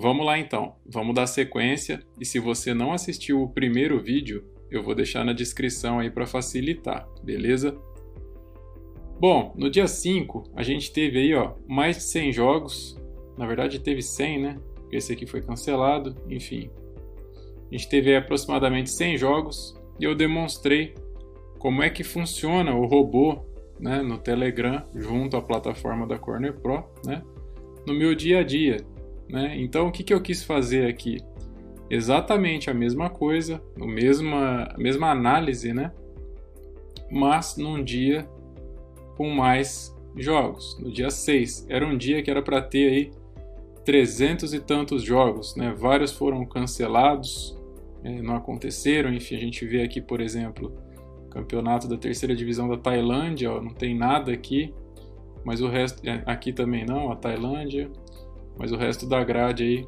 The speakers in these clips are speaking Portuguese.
vamos lá então, vamos dar sequência, e se você não assistiu o primeiro vídeo, eu vou deixar na descrição aí para facilitar, beleza? Bom, no dia 5 a gente teve aí mais de 100 jogos, na verdade teve 100, né? Porque esse aqui foi cancelado, enfim. A gente teve aí aproximadamente 100 jogos e eu demonstrei como é que funciona o robô, né, no Telegram junto à plataforma da Corner Pro, né, no meu dia a dia, né? Então o que eu quis fazer aqui? Exatamente a mesma coisa, a mesma análise, né? Mas num dia com mais jogos. No dia 6 era um dia que era para ter aí 300 e tantos jogos, né? Vários foram cancelados, não aconteceram. Enfim, a gente vê aqui, por exemplo, o campeonato da terceira divisão da Tailândia, não tem nada aqui, mas o resto, aqui também não, a Tailândia, mas o resto da grade aí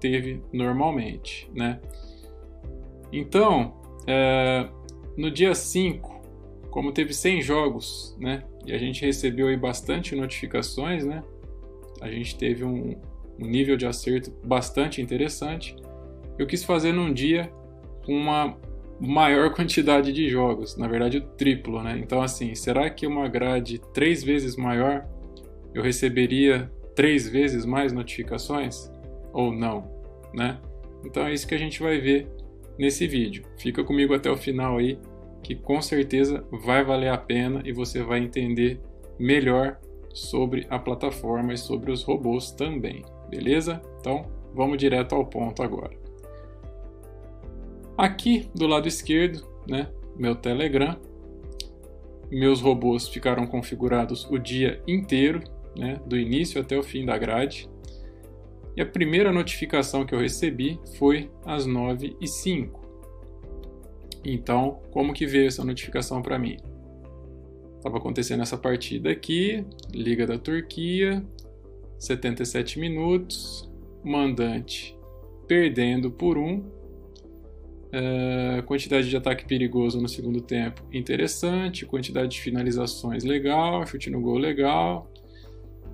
teve normalmente, né? Então, no dia 5, como teve 100 jogos, né? E a gente recebeu aí bastante notificações, né? A gente teve um nível de acerto bastante interessante. Eu quis fazer num dia com uma maior quantidade de jogos, na verdade o triplo, né? Então assim, será que uma grade 3 vezes maior eu receberia 3 vezes mais notificações? Ou não, né? Então é isso que a gente vai ver nesse vídeo. Fica comigo até o final aí, que com certeza vai valer a pena e você vai entender melhor sobre a plataforma e sobre os robôs também, beleza? Então vamos direto ao ponto agora. Aqui do lado esquerdo, né, meu Telegram, meus robôs ficaram configurados o dia inteiro, né, do início até o fim da grade. E a primeira notificação que eu recebi foi às 9h05. Então, como que veio essa notificação para mim? Estava acontecendo essa partida aqui, Liga da Turquia, 77 minutos, mandante perdendo por 1, quantidade de ataque perigoso no segundo tempo interessante, quantidade de finalizações legal, chute no gol legal,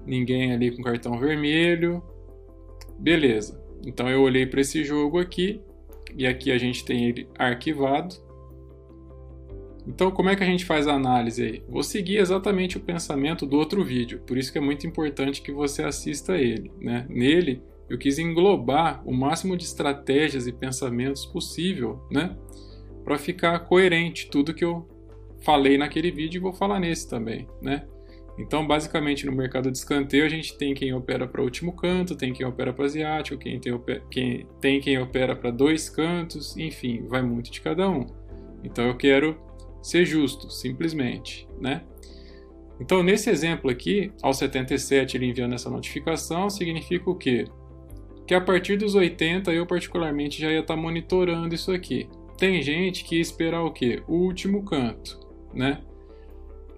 ninguém ali com cartão vermelho, beleza. Então eu olhei para esse jogo aqui, e aqui a gente tem ele arquivado. Então como é que a gente faz a análise aí? Vou seguir exatamente o pensamento do outro vídeo, por isso que é muito importante que você assista ele, né? Nele eu quis englobar o máximo de estratégias e pensamentos possível, né? Para ficar coerente tudo que eu falei naquele vídeo e vou falar nesse também, né? Então, basicamente, no mercado de escanteio, a gente tem quem opera para o último canto, tem quem opera para asiático, tem quem opera para 2 cantos, enfim, vai muito de cada um. Então, eu quero ser justo, simplesmente, né? Então, nesse exemplo aqui, ao 77 ele enviando essa notificação, significa o quê? Que a partir dos 80 eu particularmente já ia estar monitorando isso aqui. Tem gente que ia esperar o quê? O último canto, né?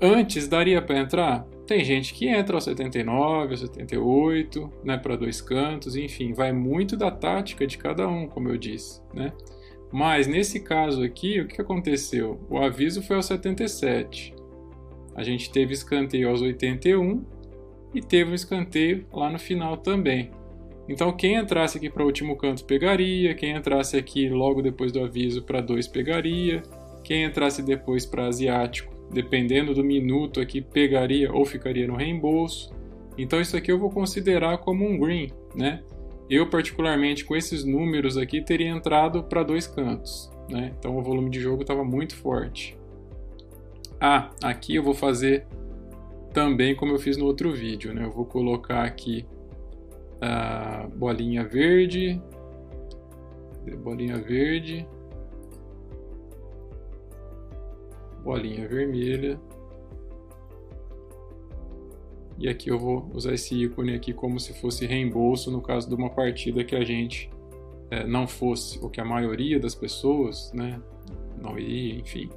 Antes daria para entrar? Tem gente que entra aos 79, aos 78, né, para 2 cantos, enfim, vai muito da tática de cada um, como eu disse, né? Mas nesse caso aqui, o que aconteceu? O aviso foi aos 77. A gente teve escanteio aos 81 e teve um escanteio lá no final também. Então quem entrasse aqui para o último canto pegaria, quem entrasse aqui logo depois do aviso para 2 pegaria, quem entrasse depois para asiático, dependendo do minuto aqui, pegaria ou ficaria no reembolso. Então isso aqui eu vou considerar como um green, né? Eu particularmente com esses números aqui teria entrado para 2 cantos, né? Então o volume de jogo estava muito forte. Aqui eu vou fazer também como eu fiz no outro vídeo, né? Eu vou colocar aqui a bolinha verde, bolinha vermelha, e aqui eu vou usar esse ícone aqui como se fosse reembolso no caso de uma partida que a gente não fosse, ou que a maioria das pessoas, né, não iria, enfim.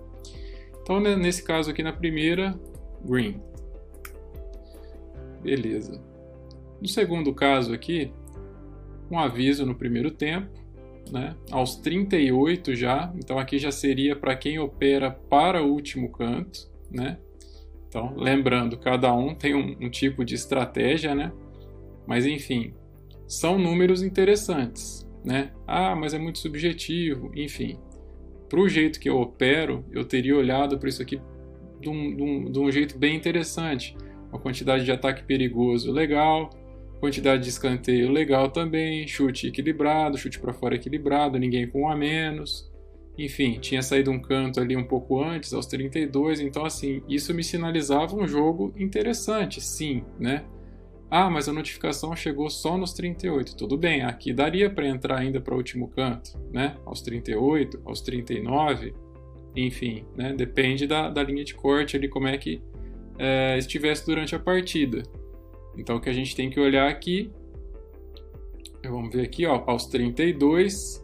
Então nesse caso aqui na primeira, green, beleza. No segundo caso aqui, um aviso no primeiro tempo, né, aos 38 já, então aqui já seria para quem opera para o último canto, né? Então, lembrando, cada um tem um tipo de estratégia, né? Mas enfim, são números interessantes, né? Ah, mas é muito subjetivo, enfim. Para o jeito que eu opero, eu teria olhado para isso aqui de um jeito bem interessante. Uma quantidade de ataque perigoso legal, quantidade de escanteio legal também, chute equilibrado, chute para fora equilibrado, ninguém com um a menos. Enfim, tinha saído um canto ali um pouco antes, aos 32, então assim, isso me sinalizava um jogo interessante, sim, né? Ah, mas a notificação chegou só nos 38. Tudo bem, aqui daria para entrar ainda para o último canto, né? Aos 38, aos 39, enfim, né? Depende da linha de corte ali, como é que estivesse durante a partida. Então o que a gente tem que olhar aqui, vamos ver aqui, ó, aos 32,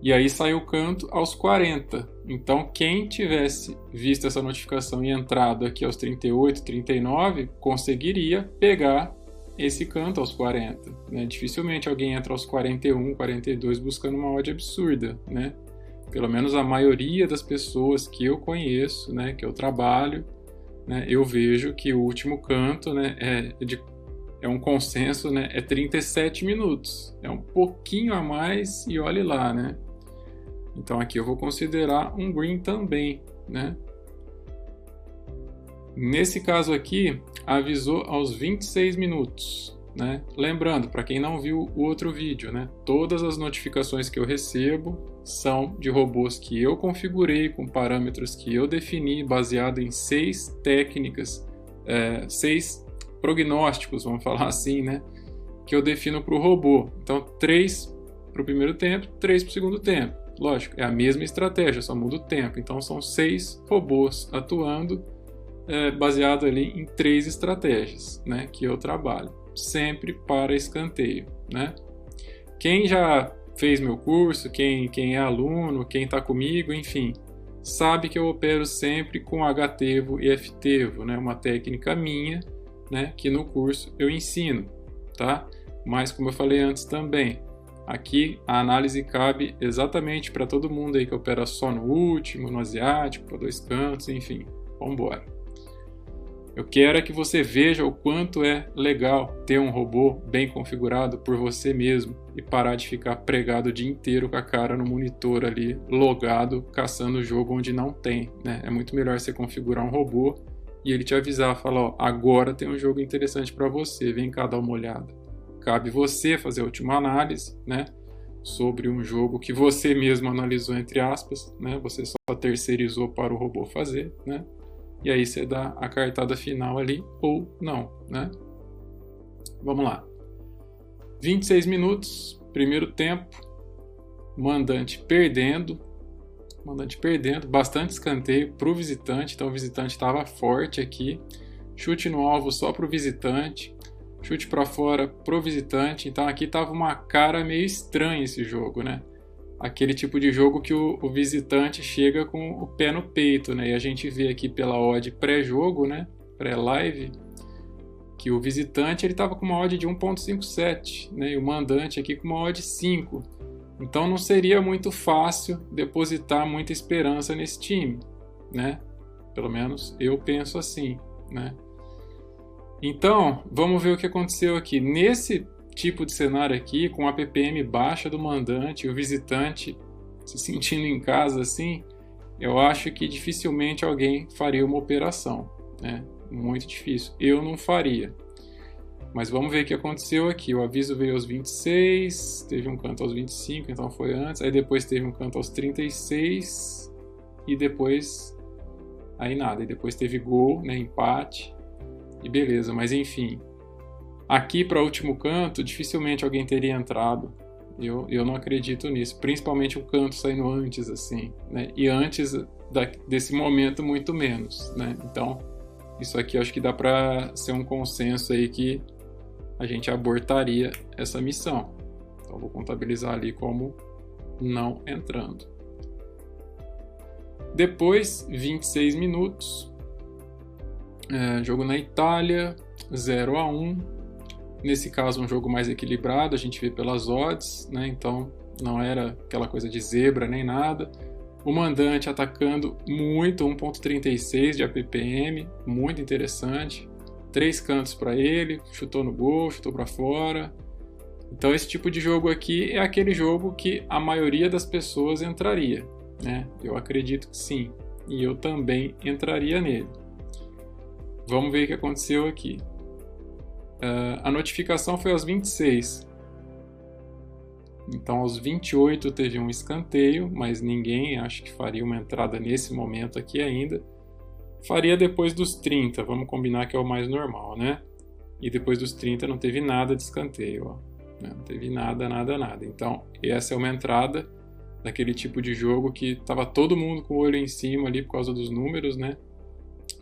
e aí saiu o canto aos 40. Então quem tivesse visto essa notificação e entrado aqui aos 38, 39, conseguiria pegar esse canto aos 40. Né? Dificilmente alguém entra aos 41, 42 buscando uma odd absurda, né? Pelo menos a maioria das pessoas que eu conheço, né, que eu trabalho, né, eu vejo que o último canto, né, é um consenso, né, é 37 minutos. É um pouquinho a mais e olhe lá, né? Então aqui eu vou considerar um green também, né? Nesse caso aqui, avisou aos 26 minutos, né? Lembrando, para quem não viu o outro vídeo, né? Todas as notificações que eu recebo são de robôs que eu configurei com parâmetros que eu defini, baseado em 6 técnicas, 6 prognósticos, vamos falar assim, né? Que eu defino para o robô. Então, 3 para o primeiro tempo, 3 para o segundo tempo. Lógico, é a mesma estratégia, só muda o tempo. Então, são 6 robôs atuando baseado ali em 3 estratégias, né, que eu trabalho, sempre para escanteio, né? Quem já fez meu curso, quem é aluno, quem está comigo, enfim, sabe que eu opero sempre com H-tevo e F-tevo, né, uma técnica minha, né, que no curso eu ensino, tá? Mas como eu falei antes também, aqui a análise cabe exatamente para todo mundo aí que opera só no último, no asiático, para 2 cantos, enfim, vamos embora. Eu quero é que você veja o quanto é legal ter um robô bem configurado por você mesmo e parar de ficar pregado o dia inteiro com a cara no monitor ali, logado, caçando o jogo onde não tem, né? É muito melhor você configurar um robô e ele te avisar, falar, ó, agora tem um jogo interessante para você, vem cá dar uma olhada. Cabe você fazer a última análise, né? Sobre um jogo que você mesmo analisou, entre aspas, né? Você só terceirizou para o robô fazer, né? E aí você dá a cartada final ali ou não, né? Vamos lá. 26 minutos, primeiro tempo, mandante perdendo, bastante escanteio para o visitante, então o visitante estava forte aqui. Chute no alvo só para o visitante, chute para fora para o visitante, então aqui estava uma cara meio estranha esse jogo, né? Aquele tipo de jogo que o visitante chega com o pé no peito, né? E a gente vê aqui pela odd pré-jogo, né? Pré-live, que o visitante ele estava com uma odd de 1.57, né? E o mandante aqui com uma odd 5. Então não seria muito fácil depositar muita esperança nesse time, né? Pelo menos eu penso assim, né? Então, vamos ver o que aconteceu aqui. Nesse tipo de cenário aqui, com a ppm baixa do mandante e o visitante se sentindo em casa assim, eu acho que dificilmente alguém faria uma operação, né? Muito difícil. Eu não faria. Mas vamos ver o que aconteceu aqui. O aviso veio aos 26, teve um canto aos 25, então foi antes. Aí depois teve um canto aos 36 e depois aí nada. E depois teve gol, né? Empate e beleza. Mas enfim, aqui para o último canto, dificilmente alguém teria entrado. Eu não acredito nisso. Principalmente o canto saindo antes, assim, né? E antes desse momento, muito menos, né? Então, isso aqui eu acho que dá para ser um consenso aí que a gente abortaria essa missão. Então, vou contabilizar ali como não entrando. Depois, 26 minutos. Jogo na Itália, 0-1. Nesse caso, um jogo mais equilibrado, a gente vê pelas odds, né? Então não era aquela coisa de zebra nem nada. O mandante atacando muito, 1.36 de APPM, muito interessante. 3 cantos para ele, chutou no gol, chutou para fora. Então esse tipo de jogo aqui é aquele jogo que a maioria das pessoas entraria, né? Eu acredito que sim, e eu também entraria nele. Vamos ver o que aconteceu aqui. A notificação foi aos 26. Então aos 28 teve um escanteio, mas ninguém acho que faria uma entrada nesse momento aqui ainda. Faria depois dos 30, vamos combinar que é o mais normal, né? E depois dos 30 não teve nada de escanteio, ó. Não teve nada. Então essa é uma entrada daquele tipo de jogo que estava todo mundo com o olho em cima ali por causa dos números, né?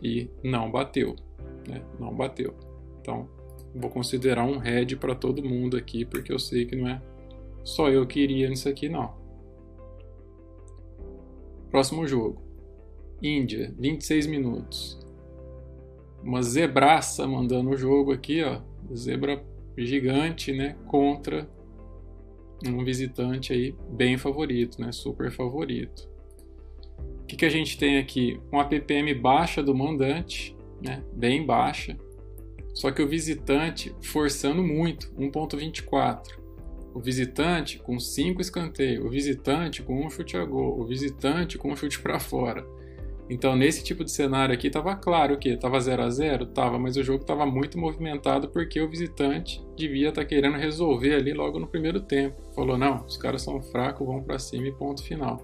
E não bateu, né? Não bateu. Então vou considerar um red para todo mundo aqui, porque eu sei que não é só eu que iria nisso aqui, não. Próximo jogo. Índia, 26 minutos. Uma zebraça mandando o jogo aqui, ó. Zebra gigante, né? Contra um visitante aí bem favorito, né? Super favorito. O que a gente tem aqui? Uma PPM baixa do mandante, né? Bem baixa. Só que o visitante forçando muito, 1.24. O visitante com 5 escanteios, o visitante com um chute a gol, o visitante com um chute para fora. Então, nesse tipo de cenário aqui, estava claro que estava 0-0, tava, mas o jogo estava muito movimentado porque o visitante devia estar querendo resolver ali logo no primeiro tempo. Falou, não, os caras são fracos, vão para cima e ponto final.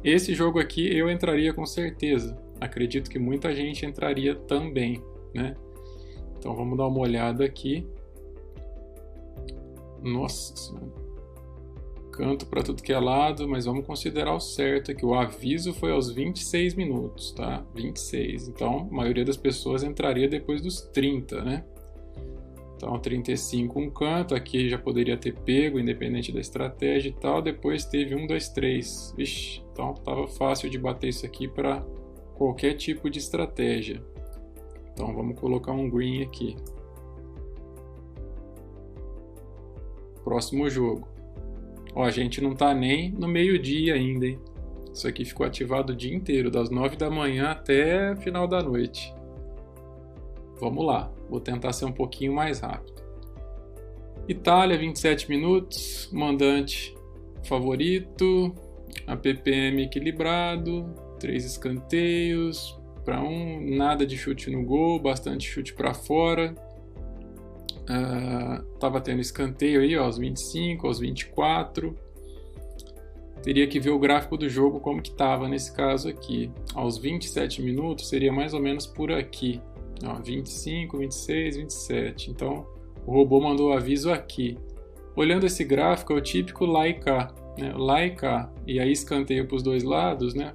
Esse jogo aqui eu entraria com certeza. Acredito que muita gente entraria também, né? Então, vamos dar uma olhada aqui. Nossa Senhora. Canto para tudo que é lado, mas vamos considerar o certo aqui. O aviso foi aos 26 minutos, tá? 26. Então, a maioria das pessoas entraria depois dos 30, né? Então, 35 um canto. Aqui já poderia ter pego, independente da estratégia e tal. Depois teve 1, 2, 3. Vixe, então tava fácil de bater isso aqui para qualquer tipo de estratégia. Então, vamos colocar um green aqui. Próximo jogo. Ó, a gente não tá nem no meio-dia ainda, hein? Isso aqui ficou ativado o dia inteiro, das 9 da manhã até final da noite. Vamos lá, vou tentar ser um pouquinho mais rápido. Itália, 27 minutos, mandante favorito, a PPM equilibrado, 3 escanteios para 1, nada de chute no gol, bastante chute para fora. Tava tendo escanteio aí, ó, aos 25, aos 24. Teria que ver o gráfico do jogo como que tava nesse caso aqui. Aos 27 minutos seria mais ou menos por aqui, ó, 25, 26, 27. Então o robô mandou o aviso aqui. Olhando esse gráfico é o típico lá e cá, né? Lá e cá, e aí escanteio para os dois lados, né?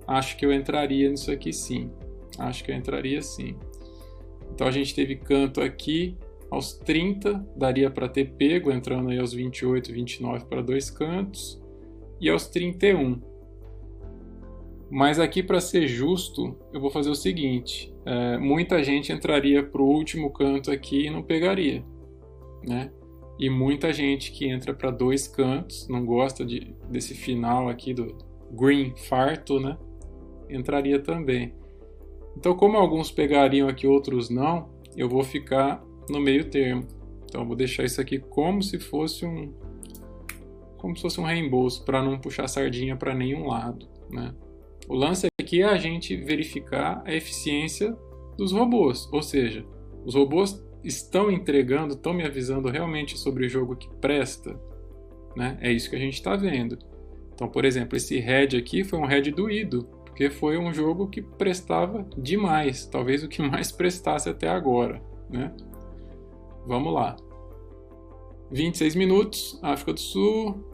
Acho que eu entraria nisso aqui sim. Acho que eu entraria sim. Então a gente teve canto aqui. Aos 30 daria para ter pego, entrando aí aos 28, 29 para 2 cantos. E aos 31. Mas aqui, para ser justo, eu vou fazer o seguinte. Muita gente entraria para o último canto aqui e não pegaria, né? E muita gente que entra para 2 cantos, não gosta desse final aqui do green farto, né? Entraria também. Então, como alguns pegariam aqui, outros não, eu vou ficar no meio termo. Então eu vou deixar isso aqui como se fosse um reembolso, para não puxar sardinha para nenhum lado, né? O lance aqui é a gente verificar a eficiência dos robôs, ou seja, os robôs estão entregando, estão me avisando realmente sobre o jogo que presta, né? É isso que a gente está vendo. Então, por exemplo, esse red aqui foi um red doído, porque foi um jogo que prestava demais, talvez o que mais prestasse até agora, né? Vamos lá. 26 minutos, África do Sul,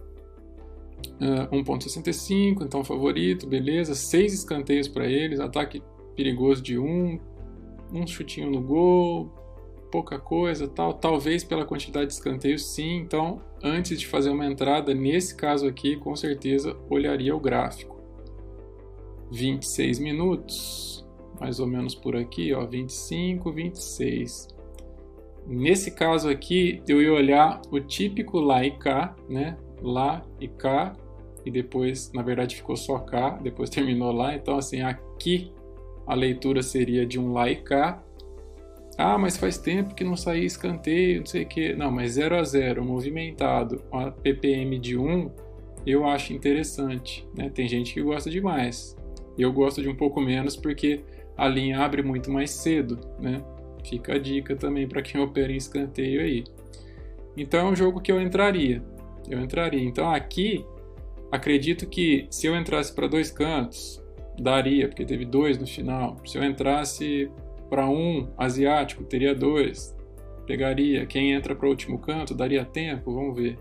1.65, então favorito, beleza. 6 escanteios para eles, ataque perigoso de 1, um chutinho no gol, pouca coisa, tal. Talvez pela quantidade de escanteios, sim. Então, antes de fazer uma entrada, nesse caso aqui, com certeza olharia o gráfico. 26 minutos, mais ou menos por aqui, ó, 25, 26. Nesse caso aqui, eu ia olhar o típico lá e cá, né? Lá e cá, e depois, na verdade, ficou só cá, depois terminou lá. Então, assim, aqui a leitura seria de um lá e cá. Ah, mas faz tempo que não saía escanteio, não sei o quê. Não, mas 0 a 0 movimentado, com a ppm de 1, eu acho interessante, né? Tem gente que gosta demais. Eu gosto de um pouco menos porque a linha abre muito mais cedo, né? Fica a dica também para quem opera em escanteio aí. Então é um jogo que eu entraria. Eu entraria. Então aqui, acredito que se eu entrasse para 2 cantos, daria, porque teve 2 no final. Se eu entrasse para um asiático, teria 2. Pegaria. Quem entra para o último canto, daria tempo, vamos ver.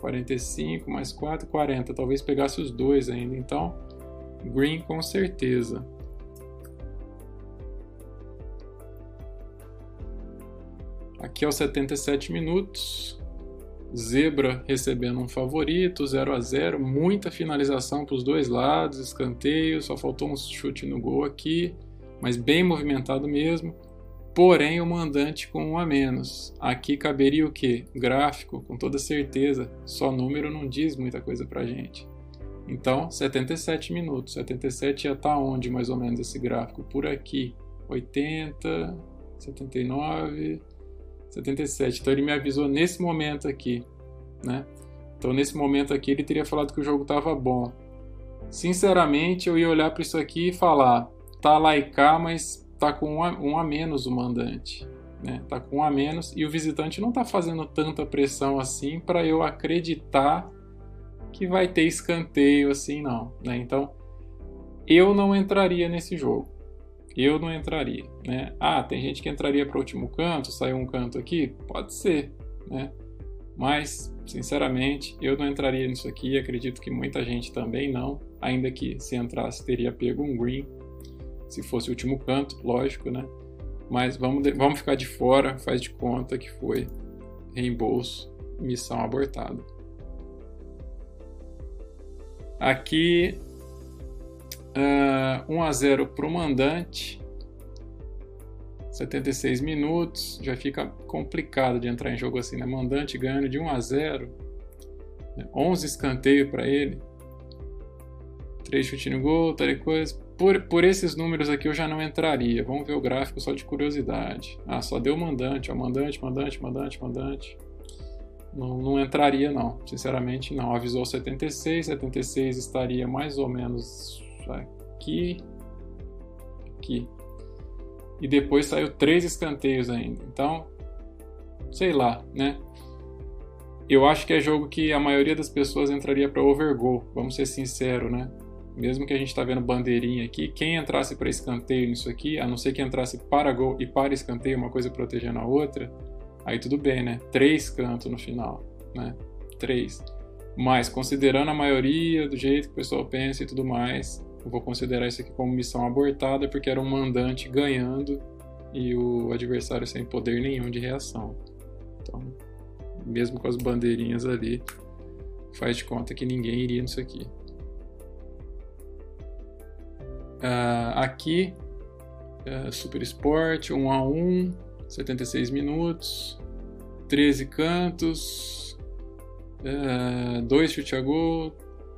45 mais 4, 40. Talvez pegasse os 2 ainda. Então, green com certeza. Aqui aos 77 minutos. Zebra recebendo um favorito, 0 a 0. Muita finalização para os dois lados, escanteio. Só faltou um chute no gol aqui. Mas bem movimentado mesmo. Porém, o mandante com 1 a menos. Aqui caberia o quê? Gráfico, com toda certeza. Só número não diz muita coisa pra gente. Então, 77 minutos. 77 ia estar onde, mais ou menos, esse gráfico? Por aqui. 80, 79, 77. Então, ele me avisou nesse momento aqui, né? Então, nesse momento aqui, ele teria falado que o jogo estava bom. Sinceramente, eu ia olhar para isso aqui e falar, tá lá e cá, mas tá com um a menos o mandante, né? Tá com 1 a menos e o visitante não tá fazendo tanta pressão assim para eu acreditar que vai ter escanteio assim, não, né? Então, eu não entraria nesse jogo. Eu não entraria, né? Ah, tem gente que entraria para o último canto, saiu um canto aqui? Pode ser, né? Mas, sinceramente, eu não entraria nisso aqui. Acredito que muita gente também não. Ainda que se entrasse, teria pego um green. Se fosse o último canto, lógico, né? Mas vamos ficar de fora, faz de conta que foi reembolso, missão abortada. Aqui, 1 a 0 para o mandante. 76 minutos, já fica complicado de entrar em jogo assim, né? Mandante ganhando de 1 a 0, 11 escanteio para ele, 3 chutes no gol, tal coisa. Por esses números aqui eu já não entraria. Vamos ver o gráfico só de curiosidade. Ah, só deu mandante, ó, mandante. Não entraria não, sinceramente não. Avisou 76 estaria mais ou menos aqui. E depois saiu 3 escanteios ainda. Então, sei lá, né? Eu acho que é jogo que a maioria das pessoas entraria para overgo, vamos ser sinceros, né? Mesmo que a gente tá vendo bandeirinha aqui, quem entrasse para escanteio nisso aqui, a não ser que entrasse para gol e para escanteio, uma coisa protegendo a outra, aí tudo bem, né? 3 cantos no final, né? 3. Mas, considerando a maioria, do jeito que o pessoal pensa e tudo mais, eu vou considerar isso aqui como missão abortada, porque era um mandante ganhando e o adversário sem poder nenhum de reação. Então, mesmo com as bandeirinhas ali, faz de conta que ninguém iria nisso aqui. Aqui, Super Sport, 1 a 1, 76 minutos, 13 cantos, 2 chutes a gol,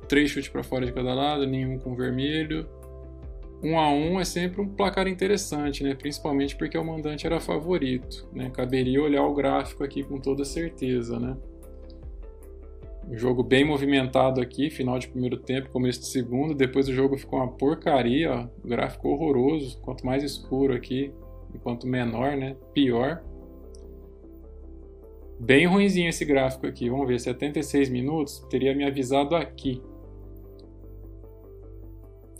3 chutes para fora de cada lado, nenhum com vermelho. 1 a 1 é sempre um placar interessante, né? Principalmente porque o mandante era favorito, né? Caberia olhar o gráfico aqui com toda certeza, né? Um jogo bem movimentado aqui, final de primeiro tempo, começo de segundo. Depois o jogo ficou uma porcaria, ó. O gráfico horroroso. Quanto mais escuro aqui, e quanto menor, né? Pior. Bem ruinzinho esse gráfico aqui. Vamos ver, 76 minutos, teria me avisado aqui.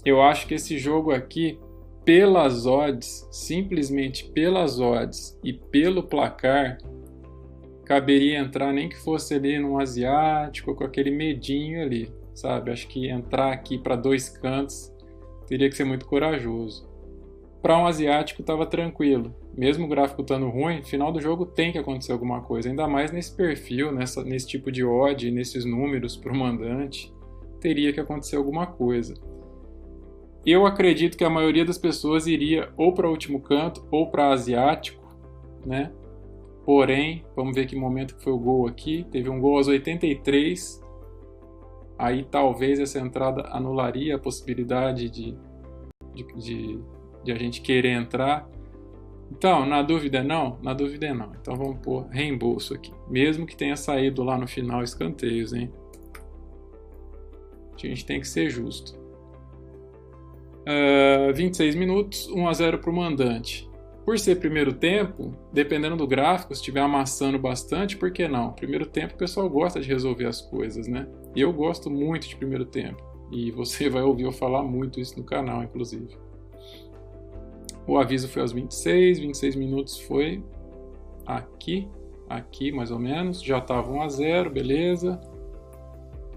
Eu acho que esse jogo aqui, pelas odds, simplesmente pelas odds e pelo placar, caberia entrar nem que fosse ali num asiático, com aquele medinho ali, sabe? Acho que entrar aqui para 2 cantos teria que ser muito corajoso. Para um asiático estava tranquilo. Mesmo o gráfico estando ruim, no final do jogo tem que acontecer alguma coisa. Ainda mais nesse perfil, nesse tipo de odd, nesses números para o mandante, teria que acontecer alguma coisa. Eu acredito que a maioria das pessoas iria ou para o último canto ou para asiático, né? Porém, vamos ver que momento que foi o gol aqui. Teve um gol aos 83. Aí talvez essa entrada anularia a possibilidade de a gente querer entrar. Então, na dúvida não? Na dúvida é não. Então vamos pôr reembolso aqui. Mesmo que tenha saído lá no final escanteios, hein? A gente tem que ser justo. 26 minutos, 1-0 para o mandante. Por ser primeiro tempo, dependendo do gráfico, se estiver amassando bastante, por que não? Primeiro tempo o pessoal gosta de resolver as coisas, né? E eu gosto muito de primeiro tempo. E você vai ouvir eu falar muito isso no canal, inclusive. O aviso foi aos 26 minutos foi aqui mais ou menos. Já estava 1-0, beleza.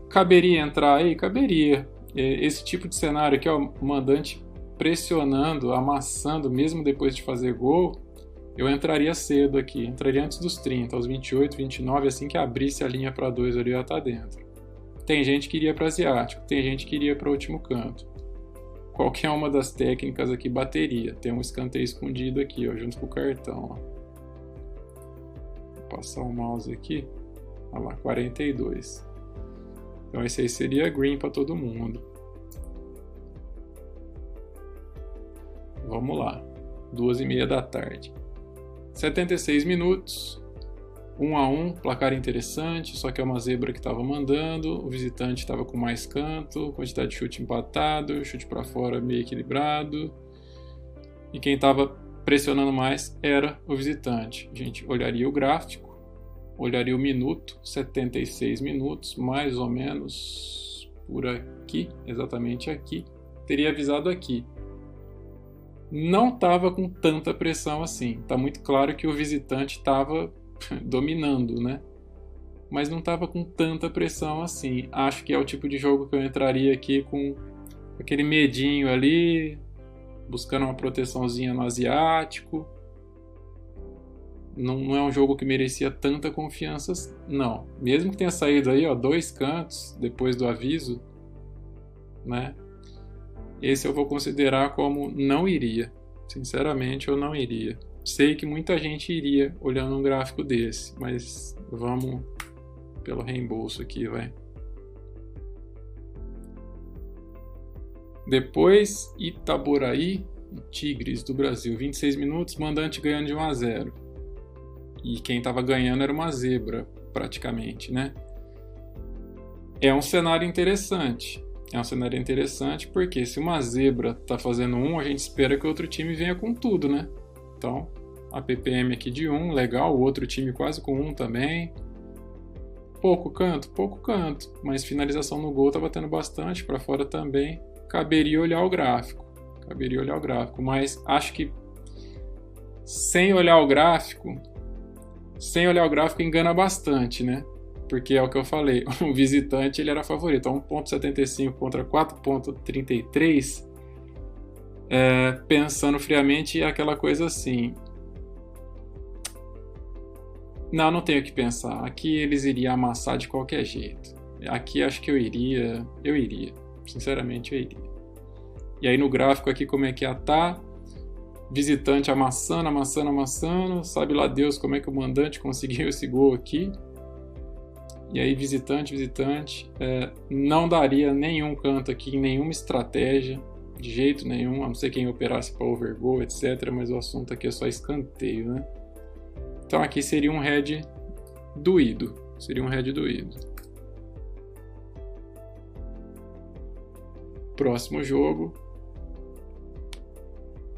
Caberia entrar aí? Caberia. Esse tipo de cenário aqui, ó, o mandante pressionando, amassando, mesmo depois de fazer gol, eu entraria cedo aqui, entraria antes dos 30, aos 28, 29, assim que abrisse a linha para 2 ali, eu ia estar dentro. Tem gente que iria para asiático, tem gente que iria para o último canto. Qualquer uma das técnicas aqui bateria. Tem um escanteio escondido aqui, ó, junto com o cartão. Ó. Vou passar o mouse aqui. Olha lá, 42. Então esse aí seria green para todo mundo. Vamos lá. 2h30 da tarde. 76 minutos. 1-1, placar interessante, só que é uma zebra que estava mandando, o visitante estava com mais canto, quantidade de chute empatado, chute para fora meio equilibrado, e quem estava pressionando mais era o visitante. A gente olharia o gráfico, olharia o minuto, 76 minutos, mais ou menos por aqui, exatamente aqui, teria avisado aqui. Não estava com tanta pressão assim, está muito claro que o visitante estava dominando, né? Mas não estava com tanta pressão assim. Acho que é o tipo de jogo que eu entraria aqui com aquele medinho ali, buscando uma proteçãozinha no asiático. Não é um jogo que merecia tanta confiança, não. Mesmo que tenha saído aí, ó, 2 cantos depois do aviso, né? Esse eu vou considerar como não iria. Sinceramente, eu não iria. Sei que muita gente iria olhando um gráfico desse, mas vamos pelo reembolso aqui, vai. Depois, Itaboraí e Tigres do Brasil. 26 minutos, mandante ganhando de 1-0. E quem estava ganhando era uma zebra, praticamente, né? É um cenário interessante. É um cenário interessante porque se uma zebra está fazendo 1, a gente espera que o outro time venha com tudo, né? Então, a PPM aqui de 1, legal, o outro time quase com 1 também. Pouco canto, mas finalização no gol tá batendo bastante, para fora também. Caberia olhar o gráfico, mas acho que sem olhar o gráfico engana bastante, né? Porque é o que eu falei, o visitante ele era favorito, a 1.75 contra 4.33, pensando friamente, é aquela coisa assim, não tenho que pensar, aqui eles iriam amassar de qualquer jeito, aqui acho que eu iria, sinceramente eu iria. E aí no gráfico aqui como é que tá, visitante amassando, sabe lá Deus como é que o mandante conseguiu esse gol aqui. E aí visitante, não daria nenhum canto aqui, nenhuma estratégia, de jeito nenhum, a não ser quem operasse para overgoal, etc. Mas o assunto aqui é só escanteio, né? Então aqui seria um head doído, Próximo jogo,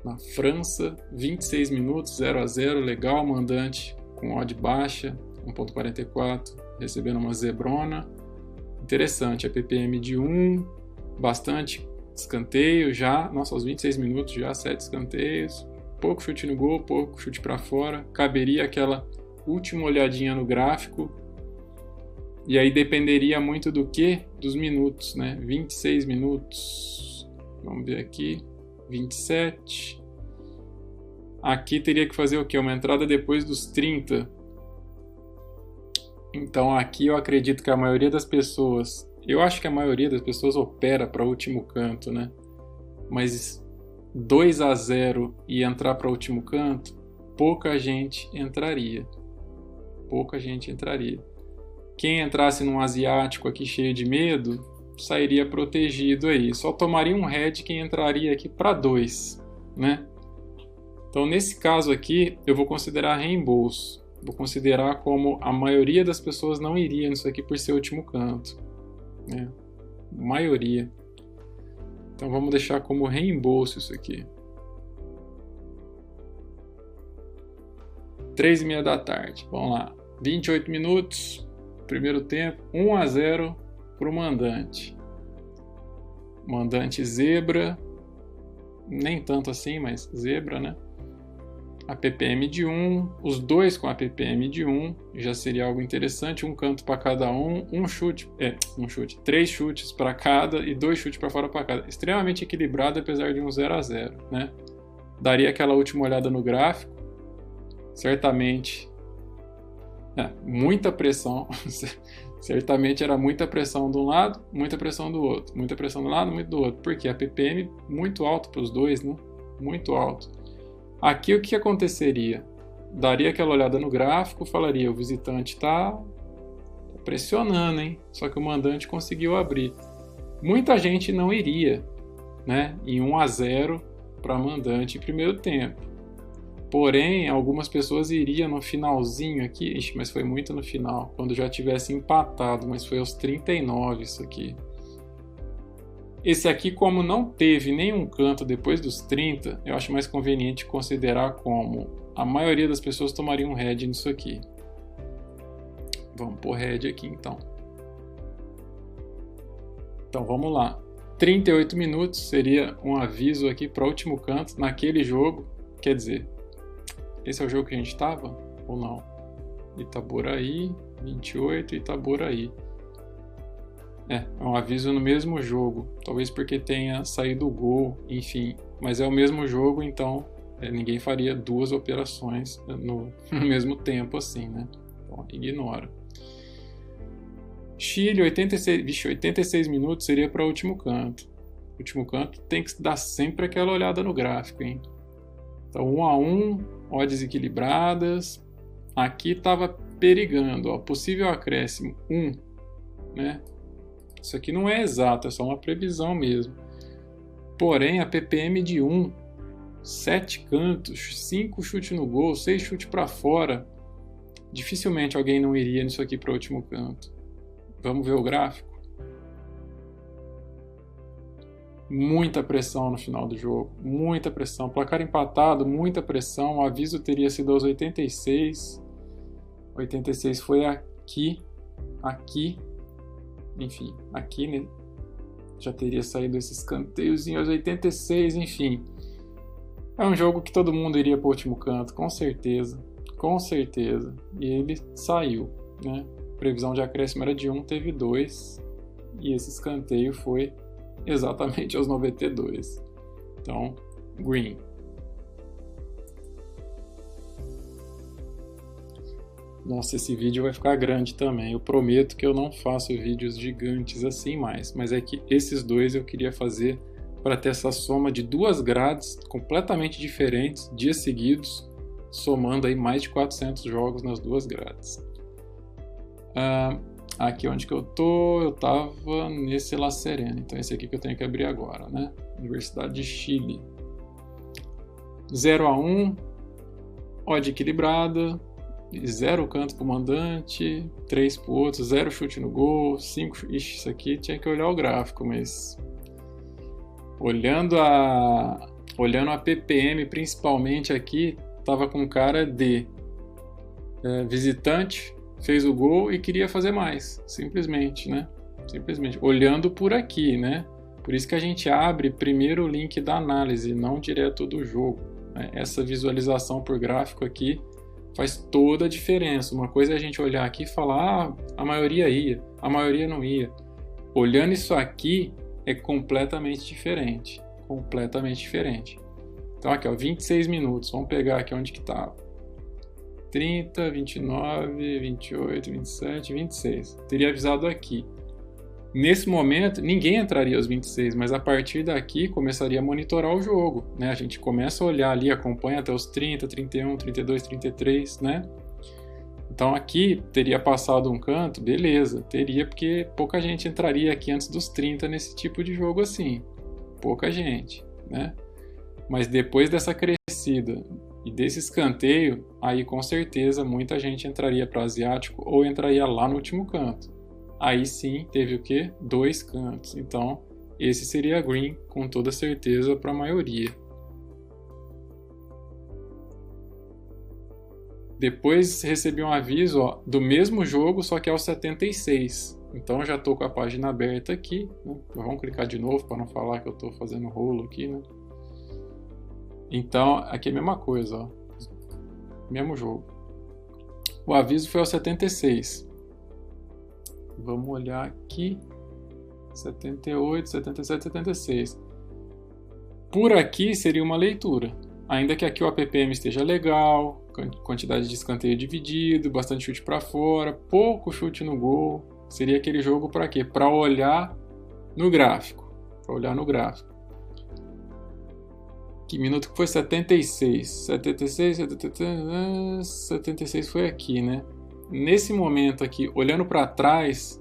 na França, 26 minutos, 0-0, legal, mandante com odd baixa, 1.44, recebendo uma zebrona. Interessante, a PPM de 1, bastante escanteio já. Nossa, aos 26 minutos já 7 escanteios. Pouco chute no gol, pouco chute para fora. Caberia aquela última olhadinha no gráfico. E aí dependeria muito do que? Dos minutos, né? 26 minutos. Vamos ver aqui. 27. Aqui teria que fazer o quê? Uma entrada depois dos 30. Então aqui eu acredito que a maioria das pessoas, eu acho que a maioria das pessoas opera para o último canto, né? Mas 2-0 e entrar para o último canto, pouca gente entraria. Quem entrasse num asiático aqui cheio de medo, sairia protegido aí. Só tomaria um head quem entraria aqui para 2, né? Então, nesse caso aqui, eu vou considerar reembolso. Vou considerar como a maioria das pessoas não iria nisso aqui por ser o último canto, né? Maioria. Então, vamos deixar como reembolso isso aqui. 3h30 da tarde. Vamos lá. 28 minutos. Primeiro tempo. 1-0 para o mandante. Mandante zebra. Nem tanto assim, mas zebra, né? A PPM de 1. Os dois com a PPM de 1. Já seria algo interessante. Um canto para cada um. Um chute. 3 chutes para cada e 2 chutes para fora para cada. Extremamente equilibrado, apesar de um 0-0, né? Daria aquela última olhada no gráfico. Certamente, muita pressão. Certamente era muita pressão de um lado, muita pressão do outro. Muita pressão de um lado, muito do outro. Porque a PPM muito alto para os dois, né? Muito alto. Aqui o que aconteceria? Daria aquela olhada no gráfico, falaria, o visitante está pressionando, hein? Só que o mandante conseguiu abrir. Muita gente não iria, né? Em 1-0 para mandante em primeiro tempo. Porém, algumas pessoas iriam no finalzinho aqui, mas foi muito no final, quando já tivesse empatado, mas foi aos 39 isso aqui. Esse aqui, como não teve nenhum canto depois dos 30, eu acho mais conveniente considerar como a maioria das pessoas tomaria um head nisso aqui. Vamos pôr head aqui então. Então vamos lá. 38 minutos seria um aviso aqui para o último canto naquele jogo, quer dizer... Esse é o jogo que a gente estava? Ou não? Itaboraí, 28, Itaboraí. É um aviso no mesmo jogo. Talvez porque tenha saído o gol, enfim. Mas é o mesmo jogo, então ninguém faria 2 operações no mesmo tempo assim, né? Então, ignora. Chile, 86 minutos seria para o último canto. O último canto tem que dar sempre aquela olhada no gráfico, hein? Então, 1-1, odds equilibradas. Aqui estava perigando, ó, possível acréscimo 1, né? Isso aqui não é exato, é só uma previsão mesmo. Porém, a PPM de 1, 7 cantos, 5 chutes no gol, 6 chutes para fora. Dificilmente alguém não iria nisso aqui para o último canto. Vamos ver o gráfico? Muita pressão no final do jogo, muita pressão. Placar empatado, muita pressão. O aviso teria sido aos 86. 86 foi aqui, enfim, aqui, né? Já teria saído esse escanteiozinho aos 86, enfim. É um jogo que todo mundo iria para o último canto, com certeza, com certeza. E ele saiu, né? A previsão de acréscimo era de 1, teve 2. E esse escanteio foi exatamente aos 92. Então, green. Nossa, esse vídeo vai ficar grande também. Eu prometo que eu não faço vídeos gigantes assim mais. Mas é que esses dois eu queria fazer para ter essa soma de 2 grades completamente diferentes, dias seguidos, somando aí mais de 400 jogos nas 2 grades. Aqui onde que eu tô, eu tava nesse La Serena, então esse aqui que eu tenho que abrir agora, né? Universidade de Chile. 0-1, odd equilibrada, 0 canto pro mandante, 3 pro outro, 0 chute no gol, 5... Ixi, isso aqui tinha que olhar o gráfico, mas... Olhando a PPM, principalmente aqui, tava com cara de visitante, fez o gol e queria fazer mais, simplesmente, né? Simplesmente, olhando por aqui, né? Por isso que a gente abre primeiro o link da análise, não direto do jogo, né? Essa visualização por gráfico aqui faz toda a diferença. Uma coisa é a gente olhar aqui e falar, a maioria ia, a maioria não ia. Olhando isso aqui é completamente diferente, completamente diferente. Então aqui, ó, 26 minutos, vamos pegar aqui onde que estava. 30, 29, 28, 27, 26. Teria avisado aqui. Nesse momento, ninguém entraria aos 26, mas a partir daqui começaria a monitorar o jogo, né? A gente começa a olhar ali, acompanha até os 30, 31, 32, 33, né? Então aqui teria passado um canto, beleza, teria, porque pouca gente entraria aqui antes dos 30 nesse tipo de jogo assim. Pouca gente, né? Mas depois dessa crescida e desse escanteio, aí com certeza muita gente entraria para asiático ou entraria lá no último canto. Aí sim teve o quê? 2 cantos. Então esse seria green com toda certeza para a maioria. Depois recebi um aviso, ó, do mesmo jogo, só que aos 76. Então já estou com a página aberta aqui, né? Vamos clicar de novo para não falar que eu estou fazendo rolo aqui, né? Então aqui é a mesma coisa, ó. Mesmo jogo. O aviso foi aos 76. Vamos olhar aqui. 78, 77, 76. Por aqui seria uma leitura. Ainda que aqui o APPM esteja legal, quantidade de escanteio dividido, bastante chute para fora, pouco chute no gol. Seria aquele jogo para quê? Para olhar no gráfico. Para olhar no gráfico. Que minuto que foi? 76. 76, 76, 76 foi aqui, né? Nesse momento aqui, olhando para trás,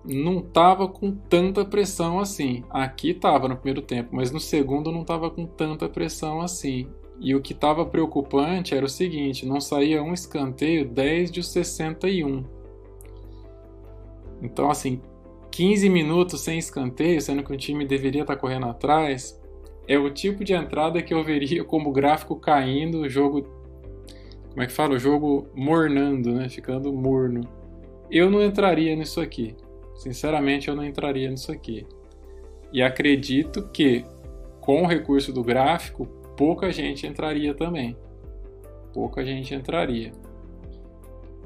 não tava com tanta pressão assim. Aqui tava no primeiro tempo, mas no segundo não tava com tanta pressão assim. E o que tava preocupante era o seguinte, não saía um escanteio 10 de 61. Então assim, 15 minutos sem escanteio, sendo que o time deveria estar correndo atrás, é o tipo de entrada que eu veria como gráfico caindo, o jogo, como é que fala? O jogo mornando, né? Ficando morno. Eu não entraria nisso aqui. Sinceramente, eu não entraria nisso aqui. E acredito que, com o recurso do gráfico, pouca gente entraria também. Pouca gente entraria.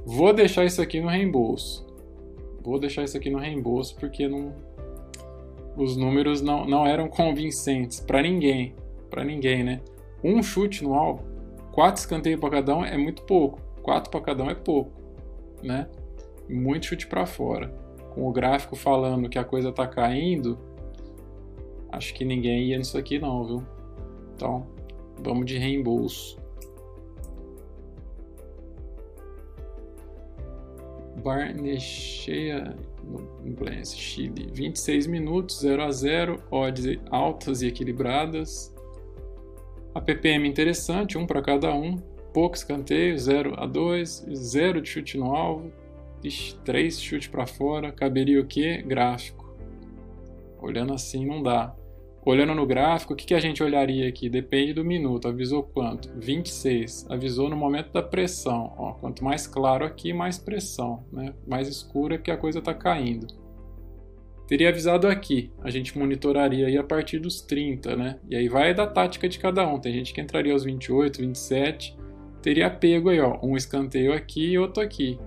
Vou deixar isso aqui no reembolso. Vou deixar isso aqui no reembolso porque os números não eram convincentes para ninguém. Para ninguém, né? Um chute no alvo, 4 escanteios para cada um é muito pouco. 4 para cada um é pouco, né? Muito chute para fora. Com o gráfico falando que a coisa tá caindo, acho que ninguém ia nisso aqui não, viu? Então, vamos de reembolso. Barnechea Nublense, Chile. 26 minutos, 0 a 0, odds altas e equilibradas. APPM interessante, 1 para cada um. Pouco escanteio, 0 a 2, 0 de chute no alvo. 3 chutes para fora, caberia o quê? Gráfico. Olhando assim não dá. Olhando no gráfico, o que a gente olharia aqui? Depende do minuto. Avisou quanto? 26. Avisou no momento da pressão. Ó, quanto mais claro aqui, mais pressão, né? Mais escura que a coisa está caindo. Teria avisado aqui. A gente monitoraria aí a partir dos 30, né? E aí vai da tática de cada um. Tem gente que entraria aos 28, 27. Teria pego aí, ó, um escanteio aqui e outro aqui,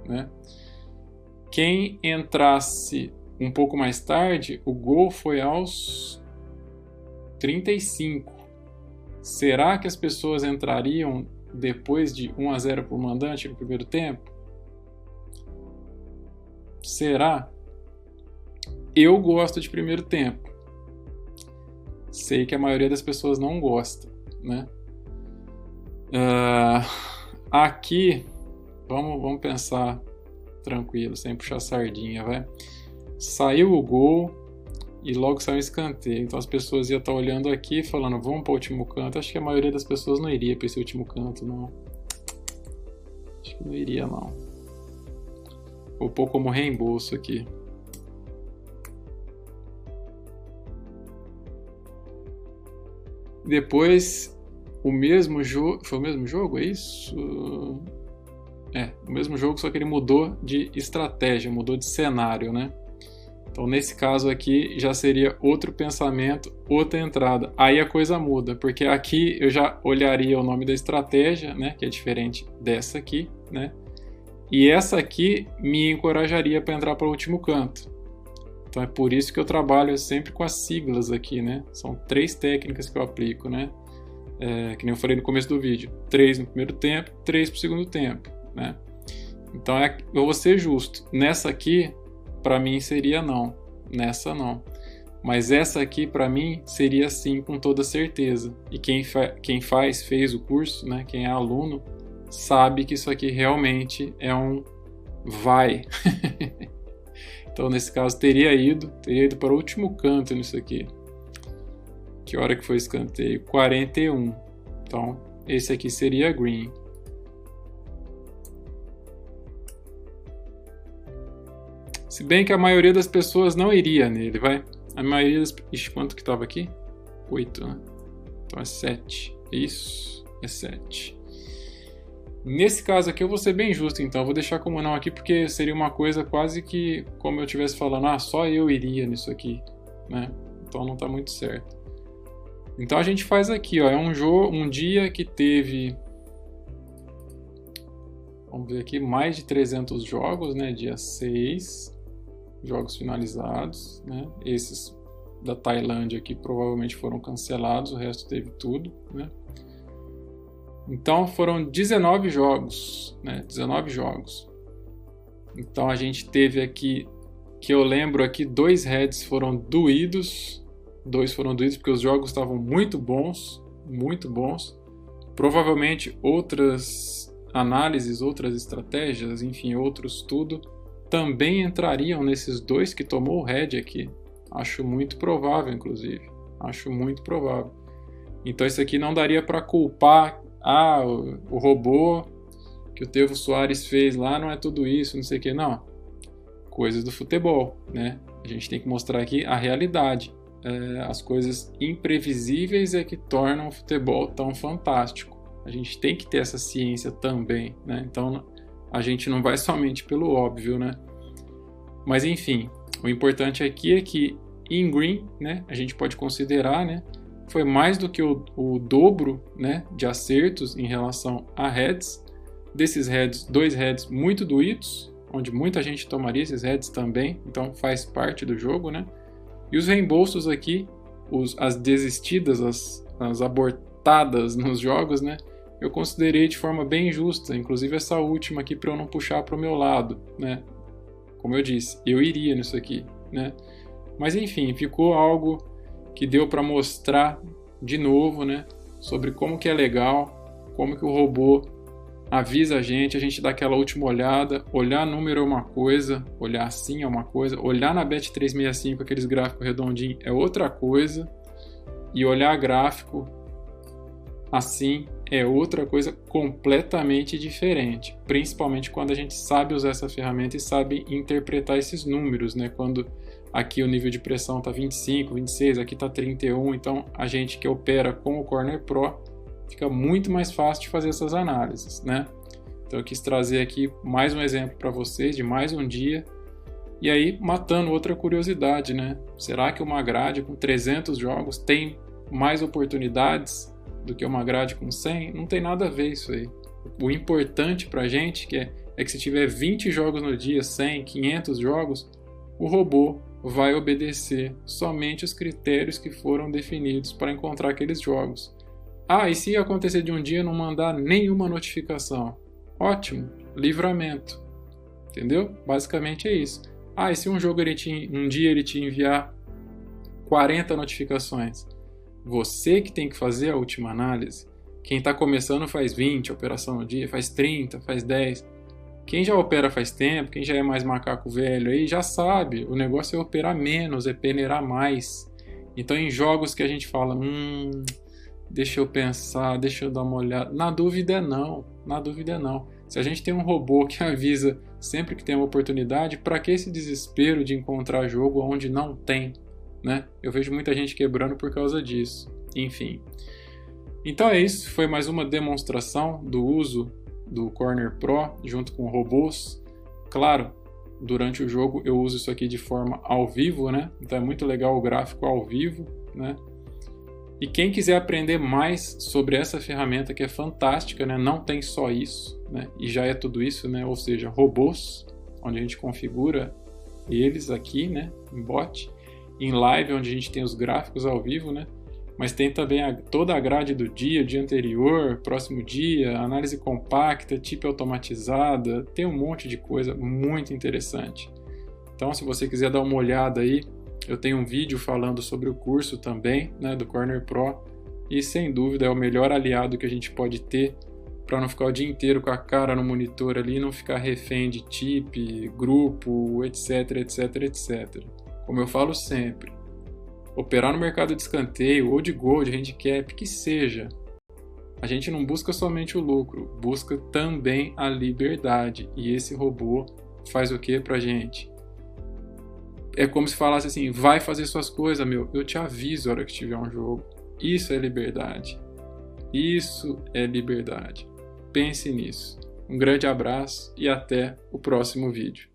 né? Quem entrasse um pouco mais tarde, o gol foi aos 35. Será que as pessoas entrariam depois de 1 a 0 para o mandante no primeiro tempo? Será? Eu gosto de primeiro tempo. Sei que a maioria das pessoas não gosta, né? Aqui vamos pensar tranquilo, sem puxar sardinha, vai. Saiu o gol e logo saiu o escanteio. Então as pessoas iam estar olhando aqui falando, vamos para o último canto. Acho que a maioria das pessoas não iria para esse último canto, não. Acho que não iria, não. Vou pôr como reembolso aqui. Depois, o mesmo jogo... Foi o mesmo jogo, é isso? É, o mesmo jogo, só que ele mudou de estratégia, mudou de cenário, né? Então, nesse caso aqui, já seria outro pensamento, outra entrada. Aí a coisa muda, porque aqui eu já olharia o nome da estratégia, né? Que é diferente dessa aqui, né? E essa aqui me encorajaria para entrar para o último canto. Então, é por isso que eu trabalho sempre com as siglas aqui, né? São 3 técnicas que eu aplico, né? Que nem eu falei no começo do vídeo. 3 no primeiro tempo, 3 para o segundo tempo, né? Então, eu vou ser justo. Nessa aqui, para mim seria não. Nessa não. Mas essa aqui, para mim, seria sim, com toda certeza. E quem fez o curso, né? Quem é aluno, sabe que isso aqui realmente é um vai. Então, nesse caso, teria ido para o último canto nisso aqui. Que hora que foi escanteio? 41. Então, esse aqui seria green. Se bem que a maioria das pessoas não iria nele, vai. A maioria das... Ixi, quanto que tava aqui? 8, né? Então é 7. Isso, é 7. Nesse caso aqui eu vou ser bem justo, então. Eu vou deixar como não aqui, porque seria uma coisa quase que como eu estivesse falando, ah, só eu iria nisso aqui, né? Então não tá muito certo. Então a gente faz aqui, ó. É um dia que teve... Vamos ver aqui, mais de 300 jogos, né? Dia 6. Jogos finalizados, né? Esses da Tailândia aqui provavelmente foram cancelados, o resto teve tudo, né? Então foram 19 jogos, né? 19 jogos. Então a gente teve aqui, que eu lembro aqui, 2 heads foram doídos. 2 foram doídos porque os jogos estavam muito bons, muito bons. Provavelmente outras análises, outras estratégias, enfim, outros tudo, também entrariam nesses 2 que tomou o head aqui. Acho muito provável, inclusive. Acho muito provável. Então isso aqui não daria para culpar o robô que o Tevo Soares fez lá, não é tudo isso, não sei o que. Não. Coisas do futebol, né? A gente tem que mostrar aqui a realidade. As coisas imprevisíveis é que tornam o futebol tão fantástico. A gente tem que ter essa ciência também, né? Então a gente não vai somente pelo óbvio, né? Mas enfim, o importante aqui é que em green, né, a gente pode considerar, né, foi mais do que o dobro, né, de acertos em relação a heads. Desses heads, 2 heads muito doídos, onde muita gente tomaria esses heads também, então faz parte do jogo, né? E os reembolsos aqui, as desistidas, as abortadas nos jogos, né? Eu considerei de forma bem justa, inclusive essa última aqui para eu não puxar para o meu lado, né? Como eu disse, eu iria nisso aqui, né? Mas enfim, ficou algo que deu para mostrar de novo, né? Sobre como que é legal, como que o robô avisa a gente dá aquela última olhada, olhar número é uma coisa, olhar assim é uma coisa, olhar na Bet365 aqueles gráficos redondinhos é outra coisa, e olhar gráfico assim é outra coisa completamente diferente, principalmente quando a gente sabe usar essa ferramenta e sabe interpretar esses números, né? Quando aqui o nível de pressão está 25, 26, aqui está 31, então a gente que opera com o Corner Pro fica muito mais fácil de fazer essas análises, né? Então eu quis trazer aqui mais um exemplo para vocês de mais um dia, e aí matando outra curiosidade, né? Será que uma grade com 300 jogos tem mais oportunidades do que uma grade com 100? Não tem nada a ver isso aí. O importante pra gente é que se tiver 20 jogos no dia, 100, 500 jogos, o robô vai obedecer somente os critérios que foram definidos para encontrar aqueles jogos. Ah, e se acontecer de um dia não mandar nenhuma notificação? Ótimo, livramento. Entendeu? Basicamente é isso. Ah, e se um dia ele te enviar 40 notificações? Você que tem que fazer a última análise. Quem está começando faz 20 operação no dia, faz 30, faz 10. Quem já opera faz tempo, quem já é mais macaco velho aí, já sabe. O negócio é operar menos, é peneirar mais. Então em jogos que a gente fala, deixa eu pensar, deixa eu dar uma olhada. Na dúvida não, na dúvida não. Se a gente tem um robô que avisa sempre que tem uma oportunidade, para que esse desespero de encontrar jogo onde não tem? Né? Eu vejo muita gente quebrando por causa disso. Enfim. Então é isso, foi mais uma demonstração do uso do Corner Pro junto com robôs. Claro, durante o jogo eu uso isso aqui de forma ao vivo, né? Então é muito legal o gráfico ao vivo, né? E quem quiser aprender mais sobre essa ferramenta que é fantástica, né? Não tem só isso, né? E já é tudo isso, né? Ou seja, robôs, onde a gente configura eles aqui, né? Em bot. Em live, onde a gente tem os gráficos ao vivo, né? Mas tem também toda a grade do dia anterior, próximo dia, análise compacta, tipo automatizada, tem um monte de coisa muito interessante. Então, se você quiser dar uma olhada aí, eu tenho um vídeo falando sobre o curso também, né, do Corner Pro, e sem dúvida é o melhor aliado que a gente pode ter para não ficar o dia inteiro com a cara no monitor ali, não ficar refém de tip, grupo, etc, etc, etc. Como eu falo sempre, operar no mercado de escanteio ou de gol, de handicap, que seja. A gente não busca somente o lucro, busca também a liberdade. E esse robô faz o que pra gente? É como se falasse assim, vai fazer suas coisas, meu, eu te aviso a hora que tiver um jogo. Isso é liberdade. Isso é liberdade. Pense nisso. Um grande abraço e até o próximo vídeo.